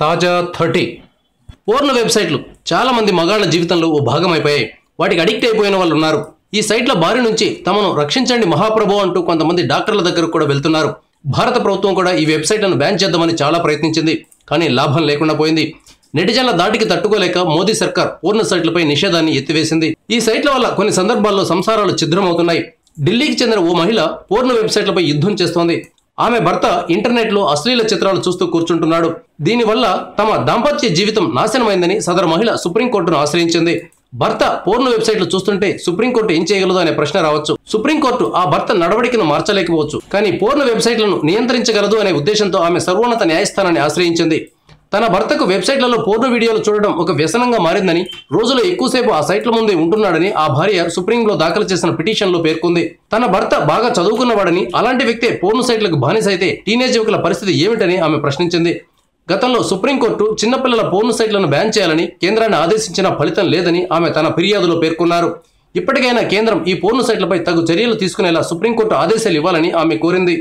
తాజా 30 పోర్న్ వెబ్సైట్లు చాలా మంది మగాళ్ల జీవితంలో ఓ భాగం అయిపోయాయి. వాటికి అడిక్ట్ అయిపోయిన వాళ్ళు ఉన్నారు. ఈ సైట్ల బారి నుంచి తమను రక్షించండి మహాప్రభు అంటూ కొంతమంది డాక్టర్ల దగ్గరకు కూడా వెళ్తున్నారు. భారత ప్రభుత్వం కూడా ఈ వెబ్సైట్లను బ్యాన్ చేద్దామని చాలా ప్రయత్నించింది. కానీ లాభం లేకుండా పోయింది. నెటిజన్ల దాటికి తట్టుకోలేక మోదీ సర్కార్ పోర్న్ సైట్లపై నిషేధాన్ని ఎత్తివేసింది. ఈ సైట్ల వల్ల కొన్ని సందర్భాల్లో సంసారాలు ఛిద్రమవుతున్నాయి. ఢిల్లీకి చెందిన ఓ మహిళ పోర్న్ వెబ్సైట్లపై యుద్ధం చేస్తోంది. ఆమె భర్త ఇంటర్నెట్లో అశ్లీల చిత్రాలు చూస్తూ కూర్చుంటున్నాడు. దీనివల్ల తమ దాంపత్య జీవితం నాశనమైందని సదరు మహిళ సుప్రీంకోర్టును ఆశ్రయించింది. భర్త పోర్న్ వెబ్సైట్లు చూస్తుంటే సుప్రీంకోర్టు ఏం చేయగలదు అనే ప్రశ్న రావచ్చు. సుప్రీంకోర్టు ఆ భర్త నడవడికను మార్చలేకపోవచ్చు. కానీ పోర్న్ వెబ్సైట్లను నియంత్రించగలదు అనే ఉద్దేశంతో ఆమె సర్వోన్నత న్యాయస్థానాన్ని ఆశ్రయించింది. తన భర్తకు వెబ్సైట్లలో పోర్న్ వీడియోలు చూడడం ఒక వ్యసనంగా మారిందని, రోజులో ఎక్కువసేపు ఆ సైట్ల ముందే ఉంటున్నాడని ఆ భార్య సుప్రీంలో దాఖలు చేసిన పిటిషన్లో పేర్కొంది. తన భర్త బాగా చదువుకున్నవాడని, అలాంటి వ్యక్తే పోర్న్ సైట్లకు బానిసైతే టీనేజ్ యువకుల పరిస్థితి ఏమిటని ఆమె ప్రశ్నించింది. గతంలో సుప్రీంకోర్టు చిన్నపిల్లల పోర్న్ సైట్లను బ్యాన్ చేయాలని కేంద్రాన్ని ఆదేశించిన ఫలితం లేదని ఆమె తన ఫిర్యాదులో పేర్కొన్నారు. ఇప్పటికైనా కేంద్రం ఈ పోర్న్ సైట్లపై తగు చర్యలు తీసుకునేలా సుప్రీంకోర్టు ఆదేశాలు ఇవ్వాలని ఆమె కోరింది.